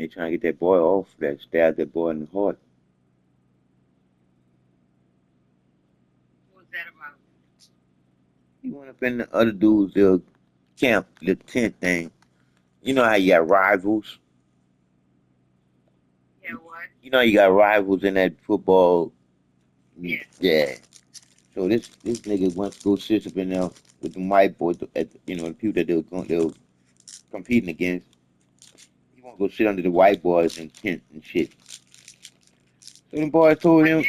And they trying to get that boy off that stabbed that boy in the heart. What was that about? He went up in the other dude's little camp, little tent thing. You know how you got rivals? Yeah, what? You know you got rivals in that football. Yeah. Yeah. So this nigga wants to go sit up in there with the white boys, the people that they were competing against. He want to go sit under the white boys and tent and shit. So the boy told him, A nigga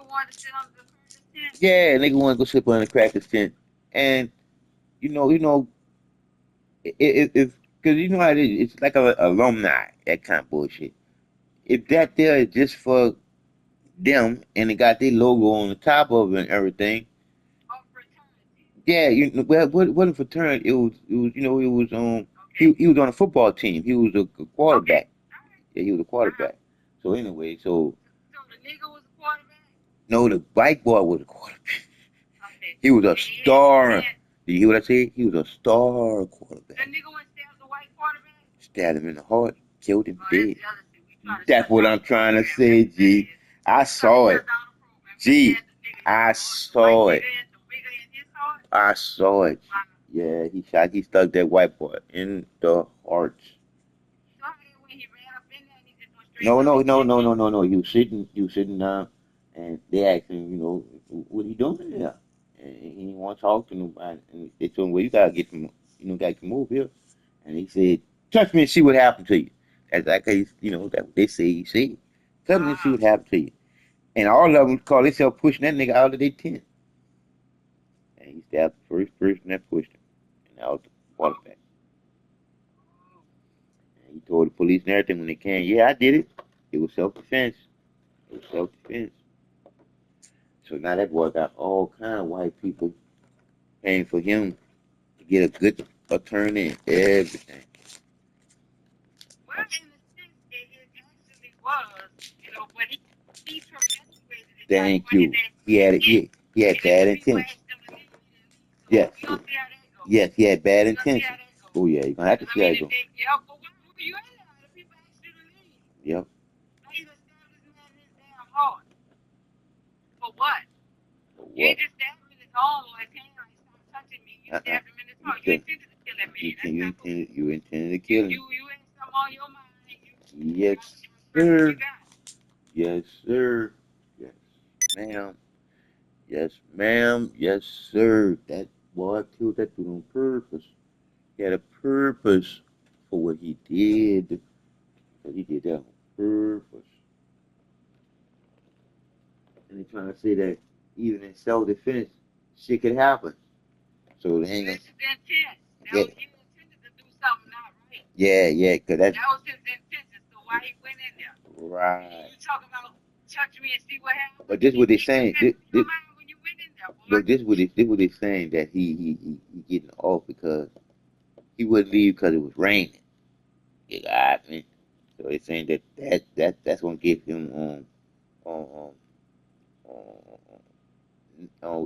wanted to sit on the curtains tent. yeah, nigga want to go sit under the crackers tent. And if because you know how it is, it's like a alumni, that kind of bullshit. If that there is just for them and it got their logo on the top of it and everything, Oh, fraternity. yeah, well, what a fraternity. Okay. He was on a football team. He was a Okay. quarterback. All right. Yeah, he was a Uh-huh. quarterback. So anyway, so So the nigga was a quarterback? no, the white boy was a quarterback. Okay. He was a And he had star. Did you hear what I said? He was a star the quarterback. nigga went stab the white quarterback? Stabbed him in the heart, killed him Oh, that's dead. jealousy. We trying to That's shut what down I'm the trying to program. say, That's what that G. is. I We trying to saw shut it. down the program. You G. stabbed the nigga in I the heart. The white saw it. nigga in his heart? I saw it. Wow. Yeah, he stuck that white boy in the heart. So I mean, when he ran up in there and he just went straight No, for no, the no, no, kidney? no, no, no. He was sitting down, and they asked him, what he doing there? And he didn't want to talk to nobody. And they told him, well, you gotta get from, gotta come over here. And he said, touch me and see what happened to you. That's like, that what they say. You see, touch me and see Ah. what happened to you. And all of them call themselves pushing that nigga out of their tent. And he stabbed the first person that pushed him, and that was the Oh. quarterback. And he told the police and everything when they came, yeah, I did it. It was self defense. It was self defense. So now that boy got all kind of white people paying for him to get a good attorney and everything. Well, in a sense, it actually was, but he perpetuated it by Thank doing his you. ass He had it. shit. He had And then the bad people intentions. asked him to leave, he didn't leave. So Yes. we gonna see how that goes. Yes, he had bad We gonna see how intentions. that goes. Oh yeah, you're gonna have to Because I see how mean, it if go. they, yeah, but why were you in there? The people asked you to leave. Yep. Now you done stabbed this man in his damn heart. For what? For You what? ain't just stabbed him in his arm or his hand, like stop touching me. You Uh-uh. stabbed him in his You heart. You can intended to kill that man. you That's can you simple. intended to You kill you him. you ain't something on your mind. You got Yes, the person you sir. got. Yes, sir. Yes, ma'am. Yes, ma'am. Yes, sir. That boy killed that dude on purpose. He had a purpose for what he did. But he did that on purpose. And they trying to say that even in self-defense, shit could happen. So they ain't gonna. This is the intent. Yeah, He intended to do something not right. yeah. Cause that's That was his intention. So why he went in there? right. You talking about touch me and see what happens? But this what they He put saying. that in your mind when you went in there, boy. But this what they saying that he getting off because he wouldn't leave because it was raining. You got me. So they saying that's gonna give him um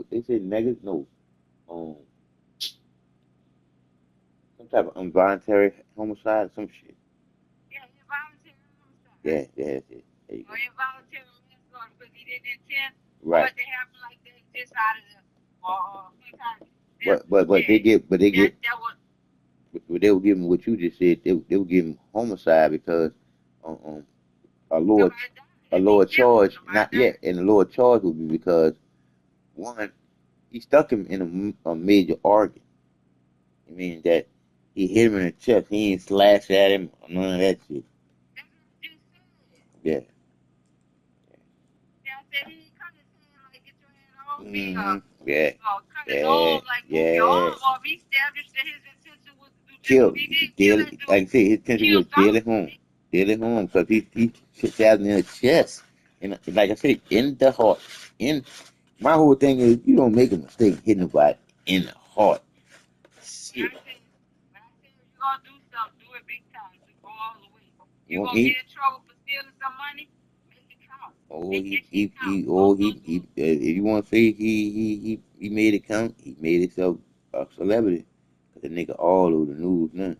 they said negative no um some type of involuntary homicide some shit. Yeah, involuntary homicide. Yeah, that's it. There you Or go. involuntary manslaughter because he didn't intend for Right. it to happen like that just out of the some kind of But they yeah. get but they get That was but they were giving what you just said. They were giving homicide because um, um a lower somebody died. a He lower killed him. charge Somebody not yet died. and the lower charge would be because one he stuck him in a major organ. I mean that he hit him in the chest. He ain't slashed at him or none of that shit. That's what I just said. Yeah. Yeah, I said he cut his hand like get your hand off me Hmm. Yeah. cut his Yeah. arm like move your Yeah. arm off. He established that his intention was to do just what Kill. he did. Kill Daily, that like I dude. said, his intention Kill was daily home. somebody. Daily home. Because he stabbed him in the chest. And like I said, in the heart. In my whole thing is you don't make a mistake hitting nobody in the heart. When Shit. I say if you're gonna do something, do it big time. Do go all the way. You You want gonna me? get in trouble for stealing some money? Make it count. Oh, Make that shit count. Go do it. if you want to say he made it count, he made himself a celebrity. Cause the nigga all over the news now.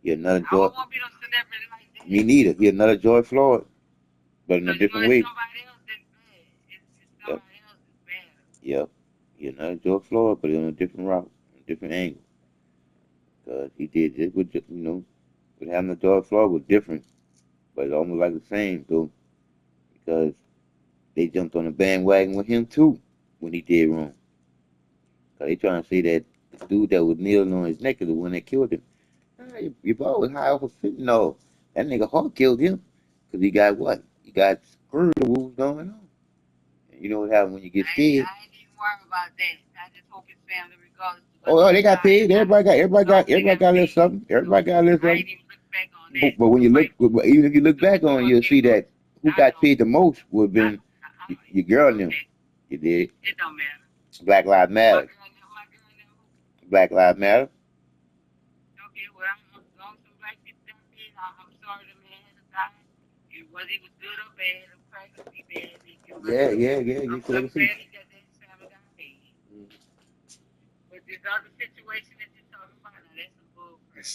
He another I George. don't want to be no celebrity like that. Me neither. He another George Floyd, but in a Because you know different it's way. somebody else that's bad. It's Yep. somebody else that's bad. Yep. He another George Floyd, but on a different route, a different angle. Cause he did it with with having the George Floyd was different, but it's almost like the same though, because they jumped on the bandwagon with him too when he did wrong. Cause they trying to say that the dude that was kneeling on his neck is the one that killed him. Ah, your boy was high off of fentanyl. That nigga Hawk killed him. Cause he got what? He got screwed with what was going on. And you know what happens when you get scared? I ain't even worried about that. I just hope his family, regardless of what Oh, he they got died, paid. Everybody got a little something. Everybody got a little I something. ain't even look back on that. But when you look, Right. but even if you look So what back the on it, fuck you'll it see was. that who I got know. paid the most would have I, been I, your girl and them. okay. You did. It don't matter. Black Lives My Matter. girl knew. Black Lives Matter. Okay, well, as long as some black people got paid, I'm sorry the man had to die. Whether he was good or bad, or crack or be bad, Yeah. You I'm can see. glad that his family got paid. But this other situation that you're talking about, now that's some bull crap.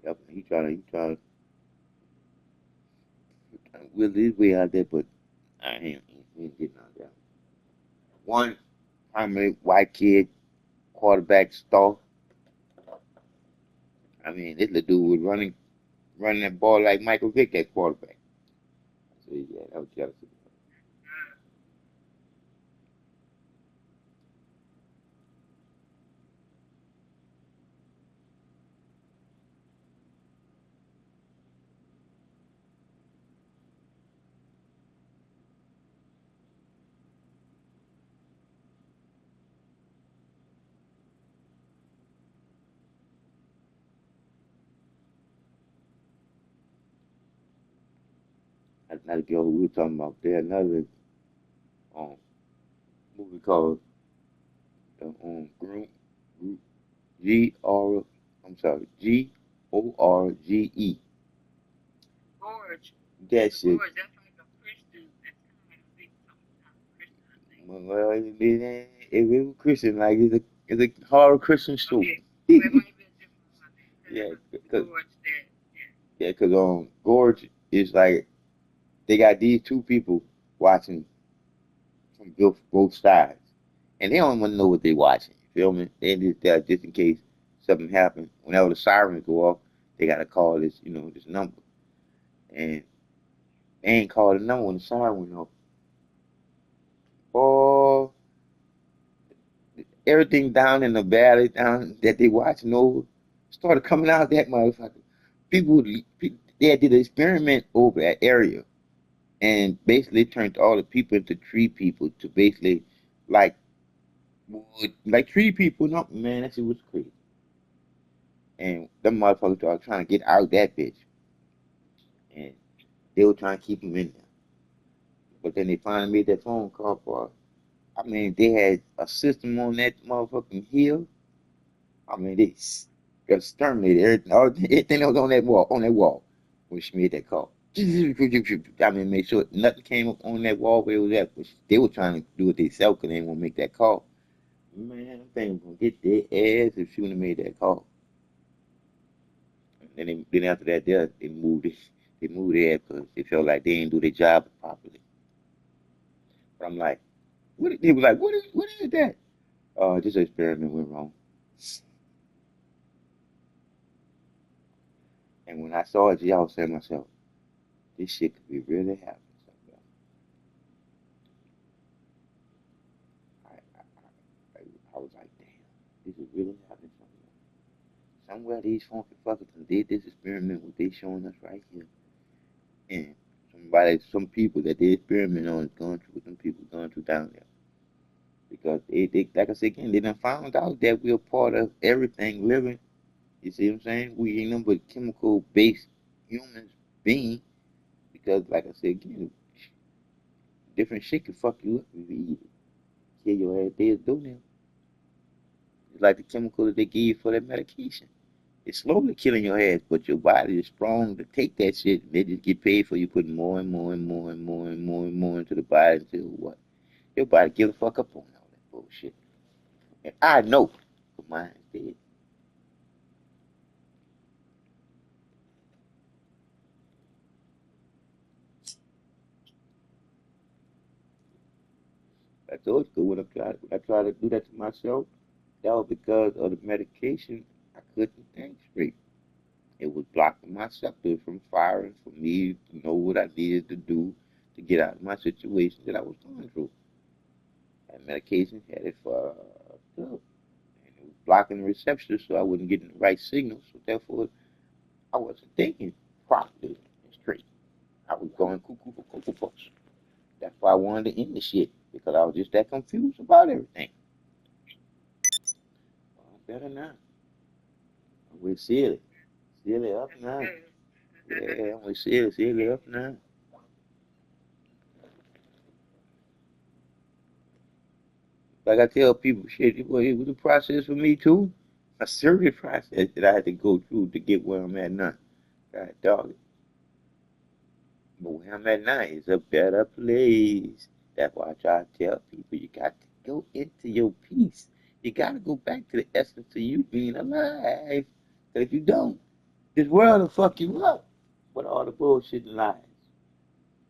Yep. Trying to will his way out there, but he ain't getting out there. One prominent white kid quarterback star. I mean, this little dude was running that ball like Michael Vick, that quarterback. So yeah, that was jealous. That's not a girl we were talking about. There's another um movie called the Group G R. I'm sorry, Gorge. Gorge. That shit. Gorge, that's like a Christian. That's kind of like a big Christian, I think. Well, it was Christian, like it's a horror Christian show. Okay. Well, it might be a different one. Yeah, cause Gorge that. Gorge is like they got these two people watching from both sides, and they don't even know what they're watching. You feel me? They just there just in case something happens. Whenever the sirens go off, they gotta call this number, and they ain't called the number when the siren went off. Oh, everything down in the valley down that they watching over started coming out of that motherfucker. People, they did an experiment over that area and basically turned all the people into tree people to basically like like tree people. No, man, that shit was crazy. And them motherfuckers are trying to get out that bitch, and they were trying to keep him in there. But then they finally made that phone call for. I mean, they had a system on that motherfucking hill. I mean, they exterminated everything that was on that wall when she made that call. I mean, make sure nothing came up on that wall where it was at. But they were trying to do it themselves because they didn't want to make that call. Man, them things gonna get their ass if she wouldn't have made that call. And then after that, they moved it. They moved there because they felt like they didn't do their job properly. But I'm like, they was like, what is that? This experiment went wrong. And when I saw it, I was saying to myself, this shit could be really happening. I was like, damn, this is really happening somewhere. Somewhere these funky fuckers did this experiment what they showing us right here. And some people that they experiment on is going through what them people going through down there. Because they like I said again, they done found out that we're part of everything living. You see what I'm saying? We ain't nothing but chemical based humans being because like I said again, different shit can fuck you up if you eat it. Kill your ass days doing it. It's like the chemical that they give you for that medication. It's slowly killing your ass, but your body is strong to take that shit. They just get paid for you putting more and more and more and more and more and more into the body until what? Your body give a fuck up on all that bullshit. And I know, but mine's dead. I told you when I tried to do that to myself, that was because of the medication. I couldn't think straight. It was blocking my septum from firing for me to know what I needed to do to get out of my situation that I was going through. And medication had it for and it was blocking the receptors so I wasn't getting the right signals. So therefore, I wasn't thinking properly and straight. I was going cuckoo for cocoa puffs. That's why I wanted to end the shit because I was just that confused about everything. Well, I'm better now. I'm with Silly. Silly up That's now. good. Yeah, I'm with Silly. Silly up now. Like I tell people, shit, it was a process for me too. A serious process that I had to go through to get where I'm at now. God dog it. But where I'm at now is a better place. That's why I try to tell people you got to go into your peace. You got to go back to the essence of you being alive. 'Cause if you don't, this world will fuck you up with all the bullshit and lies.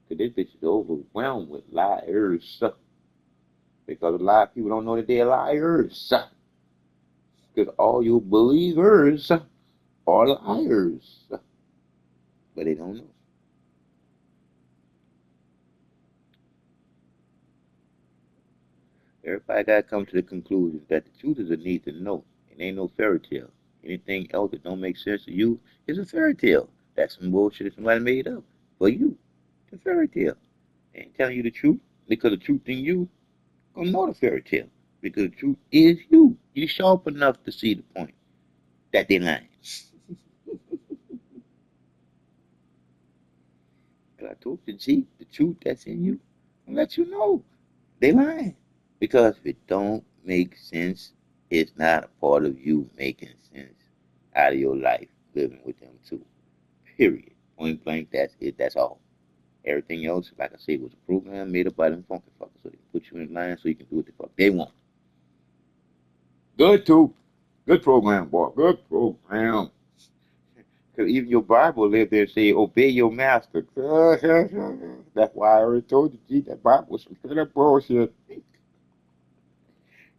'Cause this bitch is overwhelmed with liars. Because a lot of people don't know that they're liars. Because all you believers are liars. But they don't know. Everybody got to come to the conclusion that the truth is a need to know. It ain't no fairy tale. Anything else that don't make sense to you is a fairy tale. That's some bullshit that somebody made up for you. It's a fairy tale. They ain't telling you the truth because the truth in you gonna know the fairy tale. Because the truth is you. You sharp enough to see the point that they lying. But I told you, G, the truth that's in you, I'll let you know. They lying. Because if it don't make sense, it's not a part of you making sense out of your life living with them too. Period. Point blank, that's it, that's all. Everything else, like I said, was a program made up by them funky fuckers so they can put you in line so you can do what the fuck they want. Good too. Good program, boy. Good program. Because even your Bible live there and say, obey your master. That's why I already told you, G, that Bible was some straight up bullshit.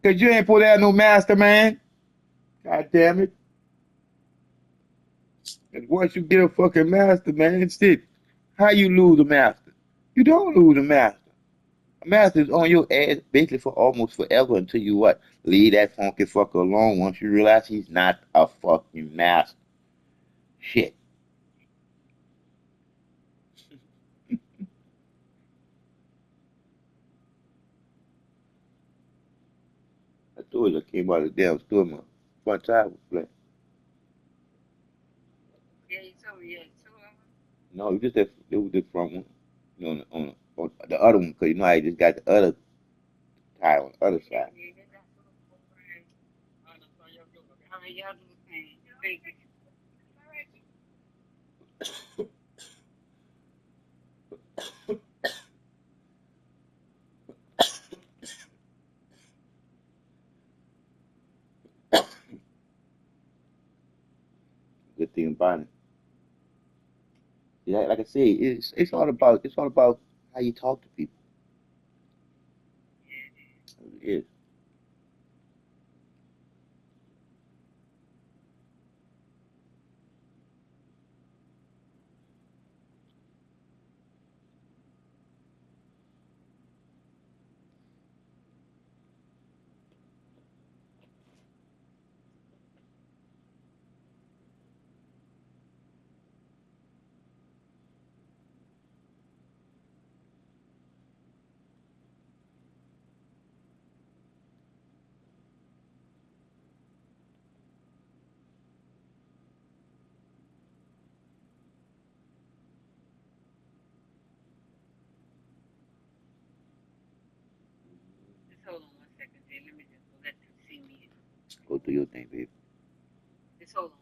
Because you ain't put out no master, man. God damn it. And once you get a fucking master, man, it's it. How you lose a master? You don't lose a master. A master is on your ass basically for almost forever until you what? Leave that funky fucker alone once you realize he's not a fucking master. Shit. I told you I came out of the damn store, my front tire was flat. Yeah, you told me you had two of them. No, it was the front one. You know, on the other one, because you know I just got the other tire on the other Yeah, side. yeah, that's right. All right, y'all do the same. Thank you. Good thing about it. Yeah, like I say, it's all about how you talk to people. It is. Just hold on 1 second, Jay. Let me just go let them see me. Go do your thing, baby. Just hold on.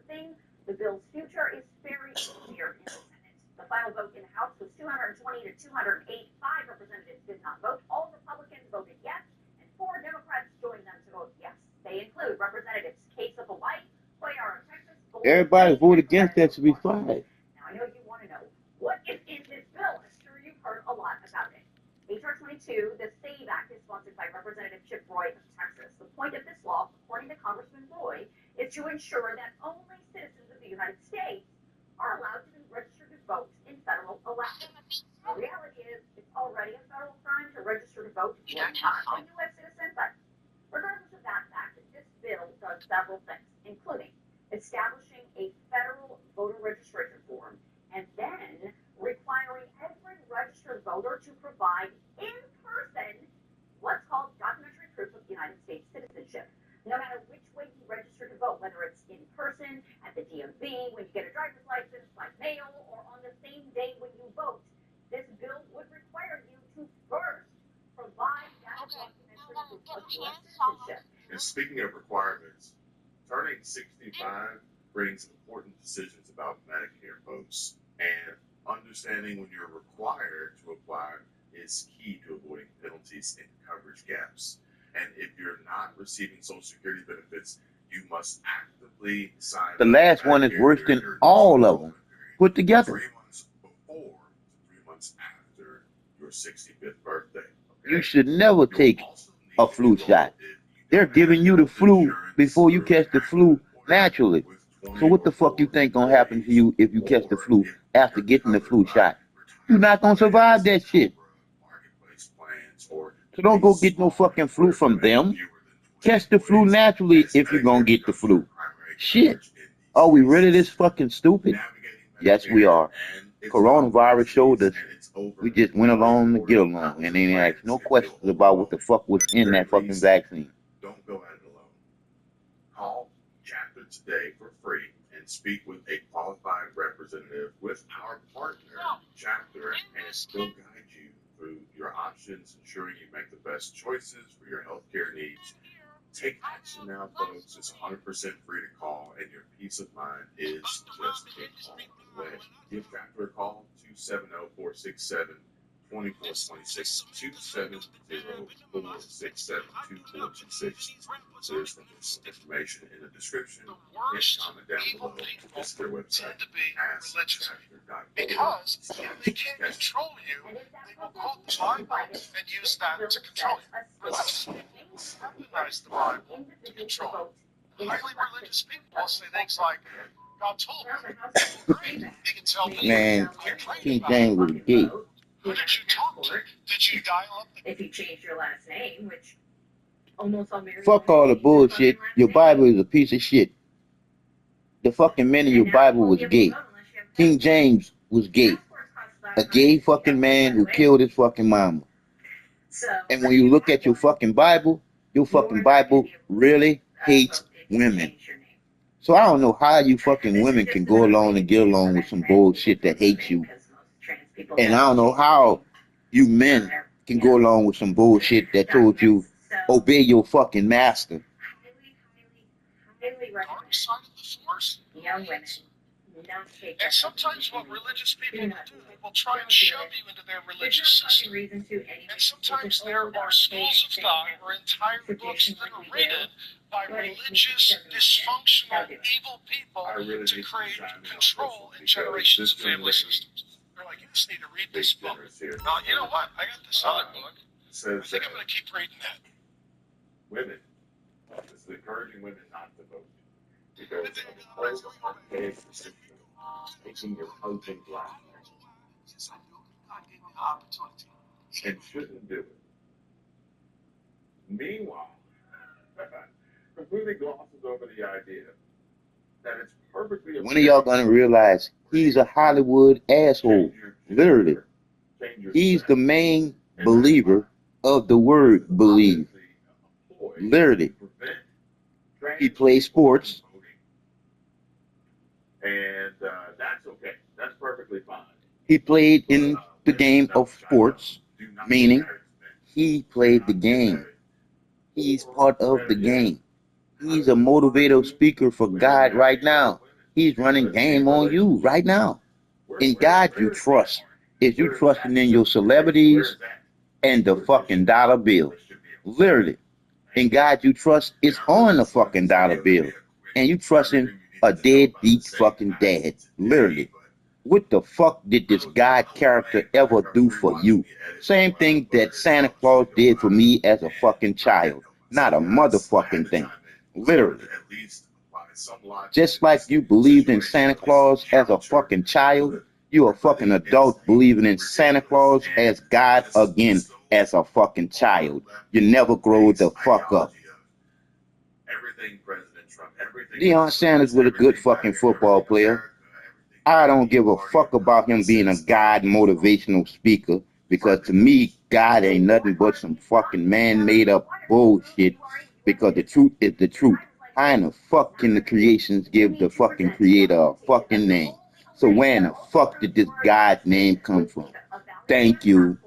good thing. The bill's future is very clear in the Senate. The final vote in the House was 220 to 208. 5 representatives did not vote. All Republicans voted yes, and 4 Democrats joined them to vote yes. They include Representatives Case of Hawaii, Cuellar of Texas. Everybody voted against that to be fired. Now, I know you want to know, what is in this bill? I'm sure you've heard a lot about it. H.R. 22, the SAVE Act, is sponsored by Representative Chip Roy of Texas. The point of this law, according to Congressman Roy, is to ensure that only citizens of the United States are allowed to be registered to vote in federal elections. The reality is, it's already a federal crime to register to vote if you are not a U.S. citizen, but regardless of that fact, this bill does several things, including establishing a federal voter registration form and then requiring every registered voter to provide in person what's called documentary proof of United States citizenship. No matter which way you register to vote, whether it's in person, at the DMV, when you get a driver's license, by mail, or on the same day when you vote, this bill would require you to first provide that documentary proof of U.S. citizenship. And speaking of requirements, turning 65 brings important decisions about Medicare, folks, and understanding when you're required to apply is key to avoiding penalties and coverage gaps. And if you're not receiving Social Security benefits, you must actively sign The last one is worse than all of them put together. 3 months before to 3 months after your 65th birthday. Okay? You should never take a flu shot. They're giving you the flu before you catch the flu naturally. So what the fuck you think gonna happen to you if you catch the flu after getting the flu shot? You're not gonna survive that shit. So don't go get no fucking flu from them. Catch the flu naturally if you're gonna get the flu. Shit. Are we really this fucking stupid? Yes, we are. Coronavirus showed us we just went along to get along and they asked no questions about what the fuck was in that fucking vaccine. Don't go at it alone. Call Chapter today for free and speak with a qualified representative with our partner, Chapter, and they'll guide you through your options, ensuring you make the best choices for your healthcare needs. Take action now, folks. It's 100% free to call, and your peace of mind is just a call away. Give Chapter a call, 270-467-2426, 270-467-2426. There's some information in the description and comment down below. Visit their website, AskChapter.org. Because if they can't control you, they will quote the Bible and use that to control you. Religious people recognize the Bible to control you. Highly religious people say things like, God told me. They can tell me. Man, King James was gay. Who did you talk to? Did you dial up the... If you change your last name, which almost all married Fuck all the bullshit. Your Bible is a piece of shit. The fucking man in your Bible was gay. King James was gay. A gay fucking man who killed his fucking mama. And when you look at your fucking Bible really hates women. So I don't know how you fucking women can go along and get along with some bullshit that hates you. And I don't know how you men can go along with some bullshit that told you obey your fucking master. dark side of the force. Young women. And sometimes what religious people will do, they will try and shove you into their religious system. And sometimes there are schools of thought or entire books that are written by religious, dysfunctional, evil people to create control in generations of family systems. They're like, you just need to read this book. Now, you know what? I got this other book. I think I'm going to keep reading that. Women. This is encouraging women not to vote. Because of the whole archaic perception of making your husband black. And shouldn't do it. Meanwhile, completely glosses over the idea that it's perfectly When are y'all gonna realize he's a Hollywood asshole? Literally. He's the main believer of the word believe. Literally. He plays sports. And that's okay. That's perfectly fine. He played in the game of sports, meaning he played the game. He's part of the game. He's a motivational speaker for God right now. He's running game on you right now. In God you trust. Is you trusting in your celebrities and the fucking dollar bill? Literally. In God you trust is on the fucking dollar bill. And you trusting a deadbeat fucking dad. Literally. What the fuck did this God character ever do for you? Same thing that Santa Claus did for me as a fucking child. Not a motherfucking thing. Literally. Just like you believed in Santa Claus as a fucking child, you a fucking adult believing in Santa Claus as God again as a fucking child. You never grow the fuck up. Deion Sanders was a good fucking football player. I don't give a fuck about him being a God motivational speaker, because to me, God ain't nothing but some fucking man-made up bullshit, because the truth is the truth. How in the fuck can the creations give the fucking creator a fucking name? So where in the fuck did this God name come from? Thank you.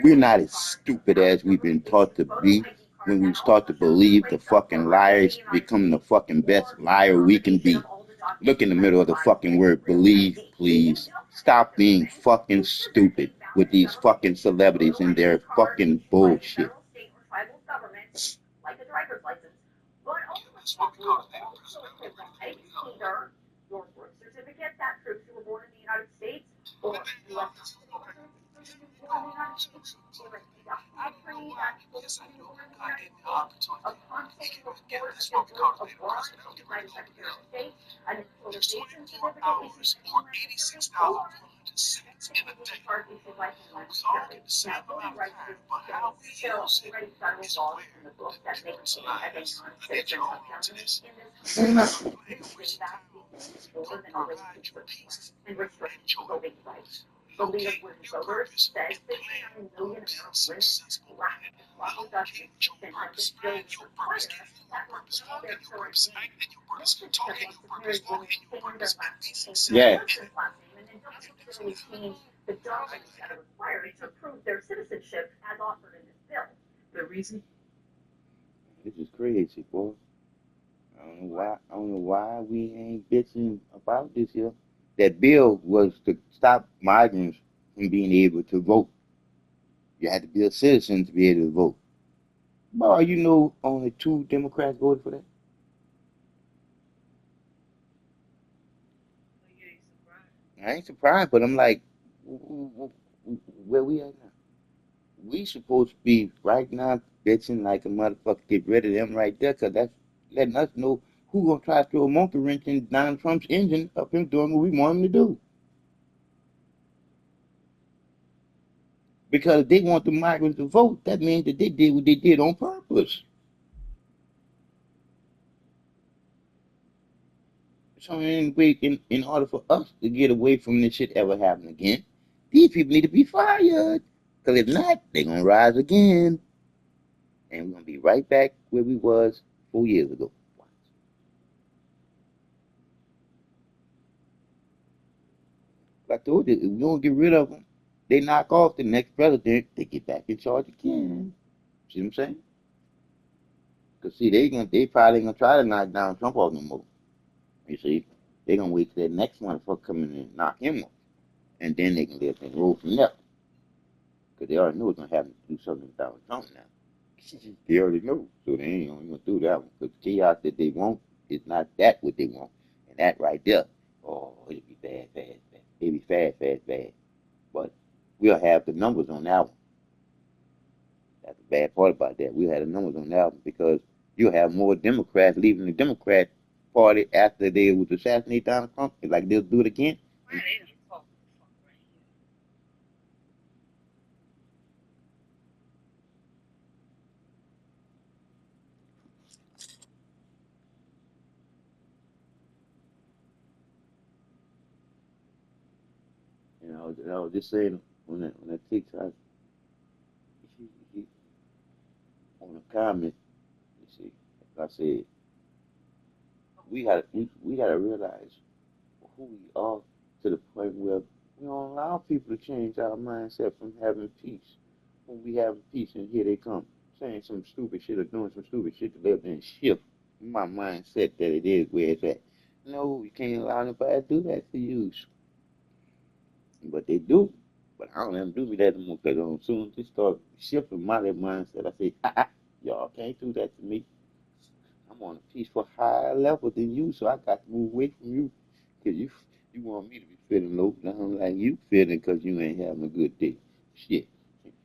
We're not as stupid as we've been taught to be. When we start to believe the fucking liars, become the fucking best liar we can be. Look in the middle of the fucking word believe, please. Stop being fucking stupid with these fucking celebrities and their fucking bullshit. Your birth certificate that proves you were born in the United States, or U.S. In a day. We all get the same amount of time, but how we use it is where the difference lies. I need you to hold on to this. Every time you provide your peace and joy. Locate your purpose and plan on being successful in it. Locate your purpose, find your purpose, get in your purpose, walk in your purpose, act in your purpose, talk in your purpose, walk in your purpose, and be successful in it. The documents that are required to prove their citizenship as offered in this bill. The reason? This is crazy, boy. I don't know why we ain't bitching about this here. That bill was to stop migrants from being able to vote. You had to be a citizen to be able to vote. Boy, you know only 2 Democrats voted for that. I ain't surprised, but I'm like, where we at now? We supposed to be right now bitching like a motherfucker, get rid of them right there, because that's letting us know who gonna try to throw a monkey wrench in Donald Trump's engine of him doing what we want him to do. Because if they want the migrants to vote, that means that they did what they did on purpose. So in order for us to get away from this shit ever happening again, these people need to be fired. Because if not, they're going to rise again. And we're going to be right back where we was 4 years ago. Like I told you, if we don't get rid of them, they knock off the next president, they get back in charge again. See what I'm saying? Because see, they probably gonna try to knock down Trump off no more. You see, they gonna wait till that next one for come in and knock him off, and then they can let them roll from there. Because they already know it's gonna happen to do something with Donald Trump now. They already know, so they ain't gonna do that one. Because the chaos that they want is not that what they want, and that right there, oh, it'll be bad, bad, bad. It'll be fast, fast, bad. But we'll have the numbers on that one. That's the bad part about that. We'll have the numbers on that one, because you'll have more Democrats leaving the Democrat Party after they would assassinate Donald Trump. Like they'll do it again. You know, I was just saying when that TikTok he, on the comment, you see, like I said, we gotta realize who we are, to the point where we don't allow people to change our mindset from having peace. When we have peace, and here they come saying some stupid shit or doing some stupid shit to let them shift my mindset that it is where it's at. No, you can't allow nobody to do that to you. But they do. But I don't let them do me that anymore because as soon as they start shifting my little mindset, I say, y'all can't do that to me. I'm on a peaceful higher level than you, so I got to move away from you because you want me to be feeling low down like you feeling because you ain't having a good day. Shit.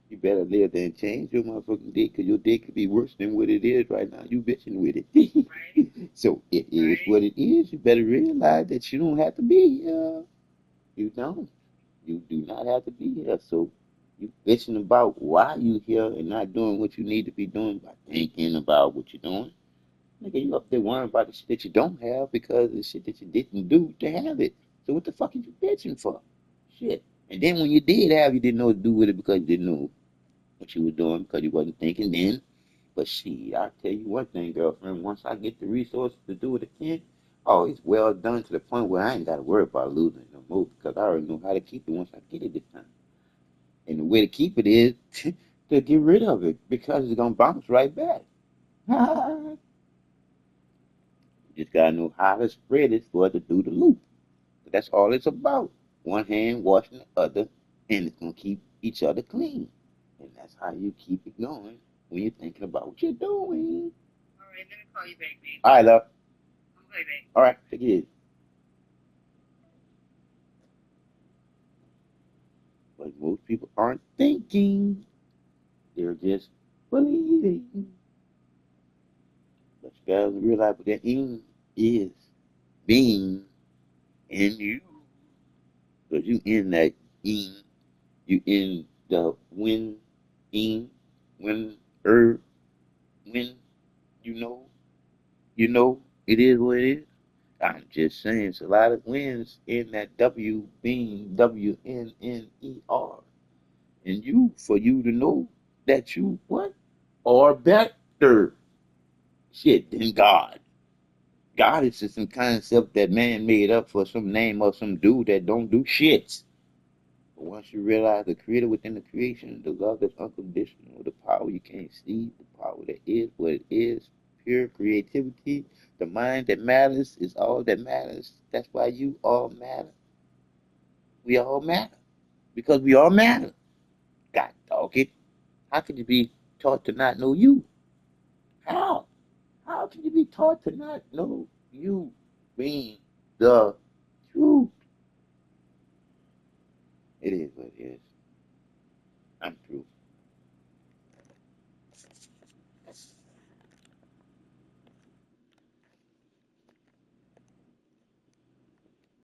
You better live there and change your motherfucking day because your day could be worse than what it is right now. You bitching with it. Right. So it is what it is. You better realize that you don't have to be here. You don't. You do not have to be here. So you bitching about why you here and not doing what you need to be doing by thinking about what you're doing. Nigga, you up there worrying about the shit that you don't have because of the shit that you didn't do to have it. So what the fuck are you bitching for? Shit. And then when you did have, you didn't know what to do with it because you didn't know what you were doing because you wasn't thinking then. But shit, I'll tell you one thing, girlfriend. Once I get the resources to do it again, oh, it's well done to the point where I ain't got to worry about losing it no more because I already know how to keep it once I get it this time. And the way to keep it is to get rid of it because it's going to bounce right back. You just got to know how to spread it for it to do the loop. That's all it's about. One hand washing the other, and it's going to keep each other clean. And that's how you keep it going when you're thinking about what you're doing. All right, let me call you back, baby. All right, love. Okay, baby. All right, take it easy. But most people aren't thinking. They're just believing. But you gotta realize what that is being in you. Because you in that in, you in the in, when, when, you know, it is what it is. I'm just saying, it's a lot of wins in that W being WNNER. And you, for you to know that you what? Are better shit than God. God is just some concept that man made up for some name of some dude that don't do shit. But once you realize the creator within the creation, the love that's unconditional, the power you can't see, the power that is what it is, pure creativity, the mind that matters is all that matters. That's why you all matter. We all matter. Because we all matter. God dog it. How could you be taught to not know you? How? How can you be taught to not know you being the truth? It is what it is. I'm through.